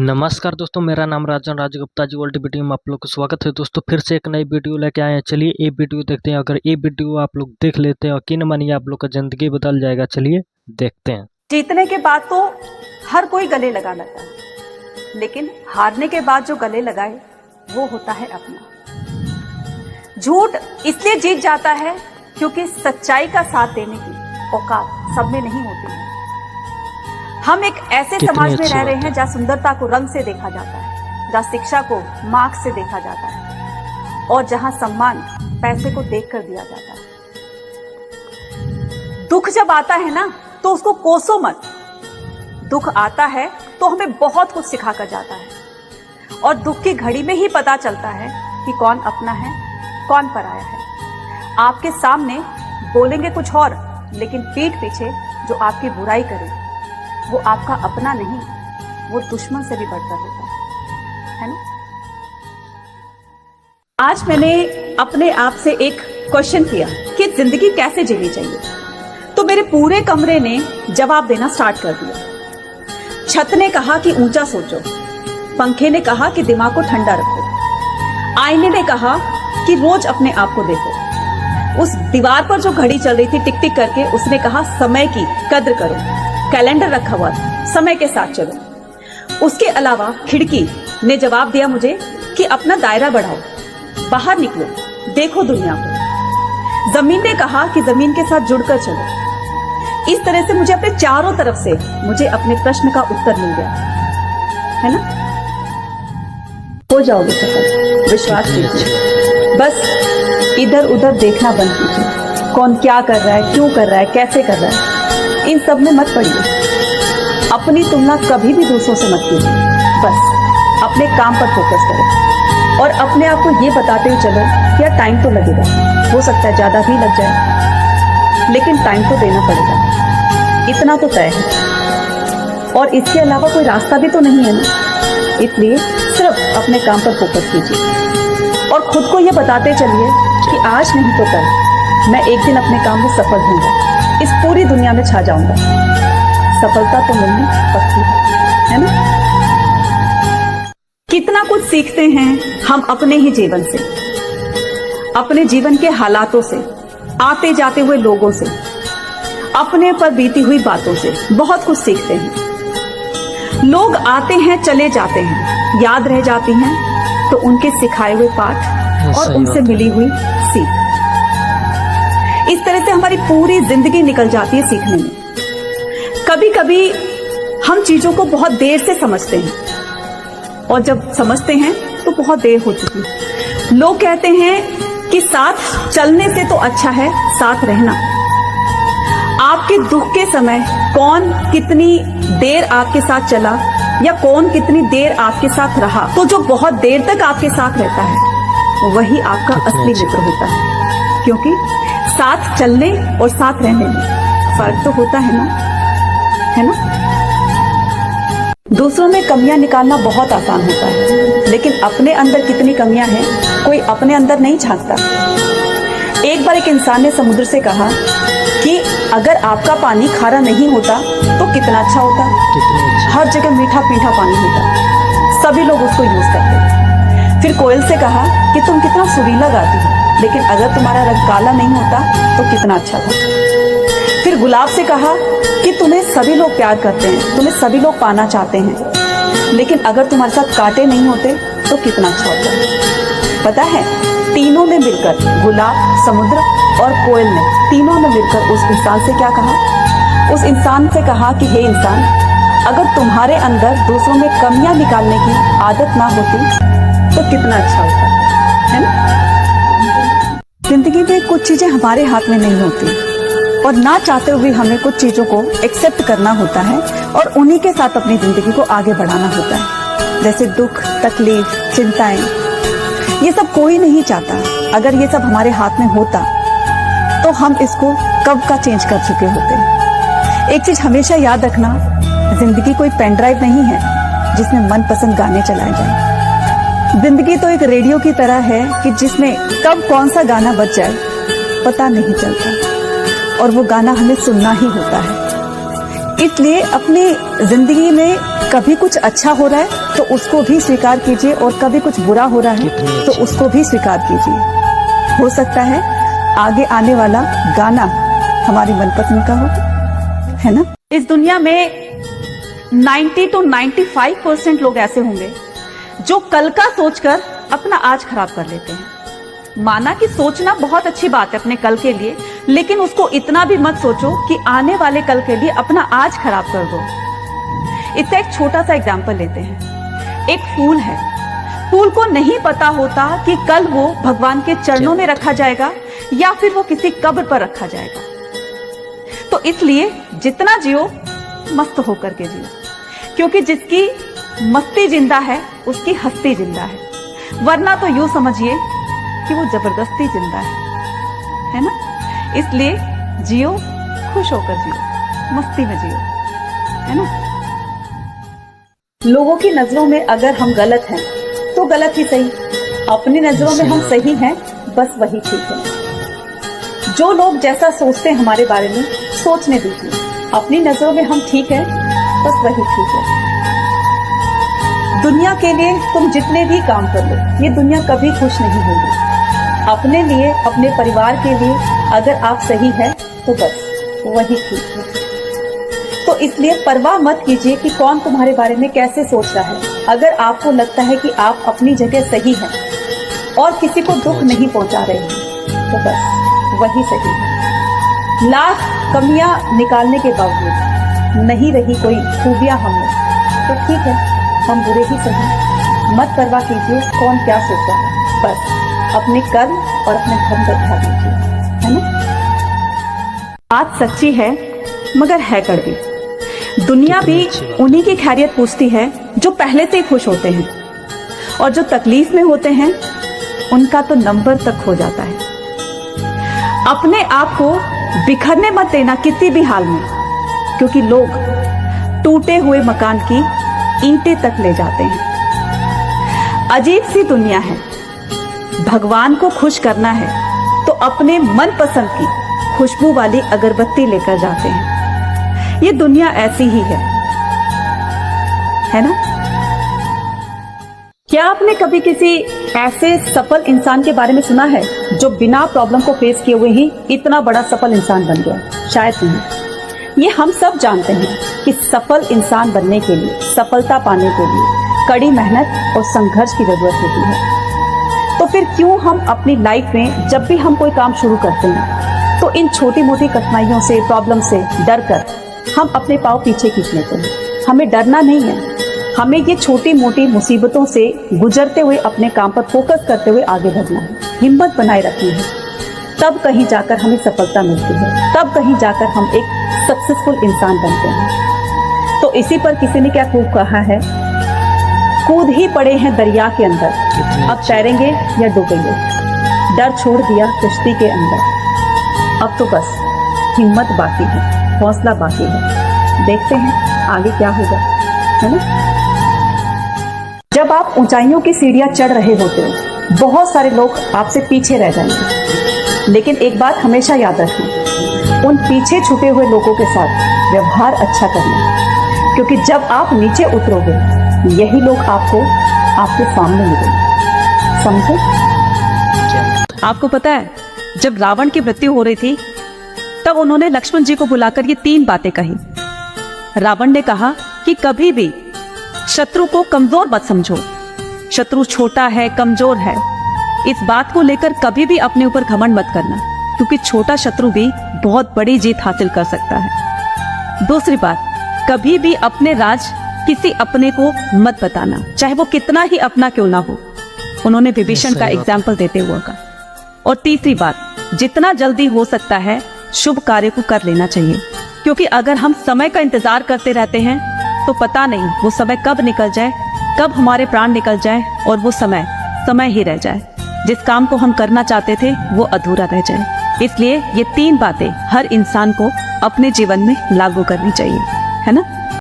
नमस्कार दोस्तों, मेरा नाम राजन राजगुप्ता जी वर्ल्ड वीडियो में आप लोग को स्वागत है। दोस्तों फिर से एक नई वीडियो लेके आए हैं। चलिए ये वीडियो देखते हैं। अगर ये वीडियो आप लोग देख लेते हैं यकीन मानिए आप लोग का जिंदगी बदल जाएगा। चलिए देखते हैं। जीतने के बाद तो हर कोई गले लगा लेता है, लेकिन हारने के बाद जो गले लगाए वो होता है अपना। झूठ इसलिए जीत जाता है क्योंकि सच्चाई का साथ देने की औकात सब में नहीं होती है। हम एक ऐसे समाज में रह रहे हैं जहाँ सुंदरता को रंग से देखा जाता है, जहाँ शिक्षा को मार्क्स से देखा जाता है और जहाँ सम्मान पैसे को देखकर दिया जाता है। दुख जब आता है ना तो उसको कोसो मत। दुख आता है तो हमें बहुत कुछ सिखा कर जाता है और दुख की घड़ी में ही पता चलता है कि कौन अपना है कौन पराया है। आपके सामने बोलेंगे कुछ और, लेकिन पीठ पीछे जो आपकी बुराई करे वो आपका अपना नहीं, वो दुश्मन से भी बढ़कर होता है ना। आज मैंने अपने आप से एक क्वेश्चन किया कि जिंदगी कैसे जीनी चाहिए, तो मेरे पूरे कमरे ने जवाब देना स्टार्ट कर दिया। छत ने कहा कि ऊंचा सोचो, पंखे ने कहा कि दिमाग को ठंडा रखो, आईने ने कहा कि रोज अपने आप को देखो, उस दीवार पर जो घड़ी चल रही थी टिक टिक करके उसने कहा समय की कद्र करो, कैलेंडर रखा हुआ था समय के साथ चलो। उसके अलावा खिड़की ने जवाब दिया मुझे कि अपना दायरा बढ़ाओ, बाहर निकलो, देखो दुनिया को। जमीन ने कहा कि जमीन के साथ जुड़कर चलो। इस तरह से मुझे अपने चारों तरफ से मुझे अपने प्रश्न का उत्तर मिल गया है ना। हो जाओगे सफल, विश्वास कीजिए। बस इधर उधर देखना बंद कीजिए, कौन क्या कर रहा है, क्यों कर रहा है, कैसे कर रहा है, इन सब में मत पड़िए। अपनी तुलना कभी भी दूसरों से मत कीजिए। बस अपने काम पर फोकस करें और अपने आप को ये बताते हुए चलो कि यार टाइम तो लगेगा, हो सकता है ज्यादा भी लग जाए, लेकिन टाइम तो देना पड़ेगा, इतना तो तय है। और इसके अलावा कोई रास्ता भी तो नहीं है ना। इसलिए सिर्फ अपने काम पर फोकस कीजिए और खुद को ये बताते चलिए कि आज नहीं तो कल मैं एक दिन अपने काम में सफल होऊंगा, इस पूरी दुनिया में छा जाऊंगा। सफलता तो मिलनी पक्की है ना। कितना कुछ सीखते हैं हम अपने ही जीवन से, अपने जीवन के हालातों से, आते जाते हुए लोगों से, अपने पर बीती हुई बातों से बहुत कुछ सीखते हैं। लोग आते हैं चले जाते हैं, याद रह जाती हैं तो उनके सिखाए हुए पाठ और उनसे मिली हुई सीख। इस तरह से हमारी पूरी जिंदगी निकल जाती है सीखने में। कभी कभी हम चीजों को बहुत देर से समझते हैं और जब समझते हैं तो बहुत देर हो चुकी है। लोग कहते हैं कि साथ चलने से तो अच्छा है साथ रहना। आपके दुख के समय कौन कितनी देर आपके साथ चला या कौन कितनी देर आपके साथ रहा, तो जो बहुत देर तक आपके साथ रहता है वही आपका असली मित्र होता है। क्योंकि साथ चलने और साथ रहने में फर्क तो होता है ना। दूसरों में कमियां निकालना बहुत आसान होता है, लेकिन अपने अंदर कितनी कमियां हैं कोई अपने अंदर नहीं झांकता। एक बार एक इंसान ने समुद्र से कहा कि अगर आपका पानी खारा नहीं होता तो कितना अच्छा होता। हर जगह मीठा मीठा पानी होता, सभी लोग उसको यूज करते। फिर कोयल से कहा कि तुम कितना सुरीला गाती हो, लेकिन अगर तुम्हारा रंग काला नहीं होता तो कितना अच्छा था। फिर गुलाब से कहा कि तुम्हें सभी लोग प्यार करते हैं, तुम्हें सभी लोग पाना चाहते हैं, लेकिन अगर तुम्हारे साथ कांटे नहीं होते तो कितना अच्छा होता। पता है, तीनों ने मिलकर, गुलाब, समुद्र और कोयल ने, तीनों ने मिलकर उस इंसान से क्या कहा? उस इंसान से कहा कि हे इंसान, अगर तुम्हारे अंदर दूसरों में कमियां निकालने की आदत ना होती तो कितना अच्छा होता, है ना। जिंदगी में कुछ चीजें हमारे हाथ में नहीं होती और ना चाहते हुए हमें कुछ चीजों को एक्सेप्ट करना होता है और उन्हीं के साथ अपनी जिंदगी को आगे बढ़ाना होता है। जैसे दुख, तकलीफ, चिंताएं, ये सब कोई नहीं चाहता। अगर ये सब हमारे हाथ में होता तो हम इसको कब का चेंज कर चुके होते। एक चीज हमेशा याद रखना, जिंदगी कोई पेन ड्राइव नहीं है जिसमें मनपसंद गाने चलाए जाए। जिंदगी तो एक रेडियो की तरह है कि जिसमें कब कौन सा गाना बज जाए पता नहीं चलता और वो गाना हमें सुनना ही होता है। इसलिए अपनी जिंदगी में कभी कुछ अच्छा हो रहा है तो उसको भी स्वीकार कीजिए, और कभी कुछ बुरा हो रहा है तो उसको भी स्वीकार कीजिए। हो सकता है आगे आने वाला गाना हमारी मनपसंद का हो, है ना। इस दुनिया में 90 to 95% लोग ऐसे होंगे जो कल का सोचकर अपना आज खराब कर लेते हैं। माना कि सोचना बहुत अच्छी बात है अपने कल के लिए, लेकिन उसको इतना भी मत सोचो कि आने वाले कल के लिए अपना आज खराब कर दो। इसका एक छोटा सा एग्जाम्पल लेते हैं। एक फूल है, फूल को नहीं पता होता कि कल वो भगवान के चरणों में रखा जाएगा या फिर वो किसी कब्र पर रखा जाएगा। तो इसलिए जितना जियो मस्त होकर के जियो, क्योंकि जिसकी मस्ती जिंदा है उसकी हस्ती जिंदा है, वरना तो यूं समझिए कि वो जबरदस्ती जिंदा है ना। इसलिए जियो, खुश होकर जियो, मस्ती में जियो, है ना। लोगों की नजरों में अगर हम गलत हैं तो गलत ही सही, अपनी नजरों में हम सही हैं, बस वही ठीक है। जो लोग जैसा सोचते हैं हमारे बारे में सोचने दीजिए, अपनी नजरों में हम ठीक हैं, बस वही ठीक है। दुनिया के लिए तुम जितने भी काम कर लो, ये दुनिया कभी खुश नहीं होगी। अपने लिए, अपने परिवार के लिए अगर आप सही है तो बस वही ठीक है। तो इसलिए परवाह मत कीजिए कि कौन तुम्हारे बारे में कैसे सोच रहा है। अगर आपको लगता है कि आप अपनी जगह सही हैं और किसी को दुख नहीं पहुंचा रहे हैं तो बस वही सही है। लाख कमियां निकालने के बावजूद नहीं रही कोई खूबियां हमें, तो ठीक है, हम बुरे ही सही। मत परवाह कीजिए कौन क्या सोच रहा है, बस अपने कर्म और अपने धर्म पर ध्यान दीजिए, है ना। बात सच्ची है मगर है कड़वी। दुनिया भी उन्हीं की खैरियत पूछती है जो पहले से ही खुश होते हैं, और जो तकलीफ में होते हैं उनका तो नंबर तक खो जाता है। अपने आप को बिखरने मत देना किसी भी हाल में, क्योंकि लोग टूटे हुए मकान की ईंटें तक ले जाते हैं। अजीब सी दुनिया है। भगवान को खुश करना है तो अपने मनपसंद की खुशबू वाली अगरबत्ती लेकर जाते हैं। ये दुनिया ऐसी ही है ना। क्या आपने कभी किसी ऐसे सफल इंसान के बारे में सुना है जो बिना प्रॉब्लम को फेस किए हुए ही इतना बड़ा सफल इंसान बन गया? शायद नहीं। ये हम सब जानते हैं कि सफल इंसान बनने के लिए, सफलता पाने के लिए कड़ी मेहनत और संघर्ष की जरूरत होती है। तो फिर क्यों हम अपनी लाइफ में जब भी हम कोई काम शुरू करते हैं तो इन छोटी मोटी कठिनाइयों से, प्रॉब्लम से डर कर हम अपने पाँव पीछे खींच लेते हैं। हमें डरना नहीं है, हमें ये छोटी मोटी मुसीबतों से गुजरते हुए अपने काम पर फोकस करते हुए आगे बढ़ना है, हिम्मत बनाए रखनी है। तब कहीं जाकर हमें सफलता मिलती है, तब कहीं जाकर हम एक सक्सेसफुल इंसान बनते हैं। तो इसी पर किसी ने क्या खूब कहा है, कूद ही पड़े हैं दरिया के अंदर, अब तैरेंगे या डूबेंगे। डर छोड़ दिया कश्ती के अंदर, अब तो बस हिम्मत बाकी है, हौसला बाकी है। देखते हैं आगे क्या होगा, है ना। जब आप ऊंचाइयों की सीढ़ियां चढ़ रहे होते हो, बहुत सारे लोग आपसे पीछे रह जाएंगे, लेकिन एक बात हमेशा याद रखना, उन पीछे छूटे हुए लोगों के साथ व्यवहार अच्छा करना, क्योंकि जब आप नीचे उतरोगे यही लोग आपको आपके सामने मिलेंगे। समझे? आपको पता है, जब रावण की मृत्यु हो रही थी तब उन्होंने लक्ष्मण जी को बुलाकर ये 3 बातें कही। रावण ने कहा कि कभी भी शत्रु को कमजोर मत समझो, शत्रु छोटा है, कमजोर है, इस बात को लेकर कभी भी अपने ऊपर घमंड मत करना, क्योंकि छोटा शत्रु भी बहुत बड़ी जीत हासिल कर सकता है। दूसरी बात, कभी भी अपने राज किसी अपने को मत बताना, चाहे वो कितना ही अपना क्यों ना हो। उन्होंने विभीषण का एग्जाम्पल देते हुए कहा। और तीसरी बात, जितना जल्दी हो सकता है शुभ कार्य को कर लेना चाहिए, क्योंकि अगर हम समय का इंतजार करते रहते हैं तो पता नहीं वो समय कब निकल जाए, कब हमारे प्राण निकल जाए और वो समय समय ही रह जाए, जिस काम को हम करना चाहते थे वो अधूरा रह जाए। इसलिए ये 3 बातें हर इंसान को अपने जीवन में लागू करनी चाहिए, है ना।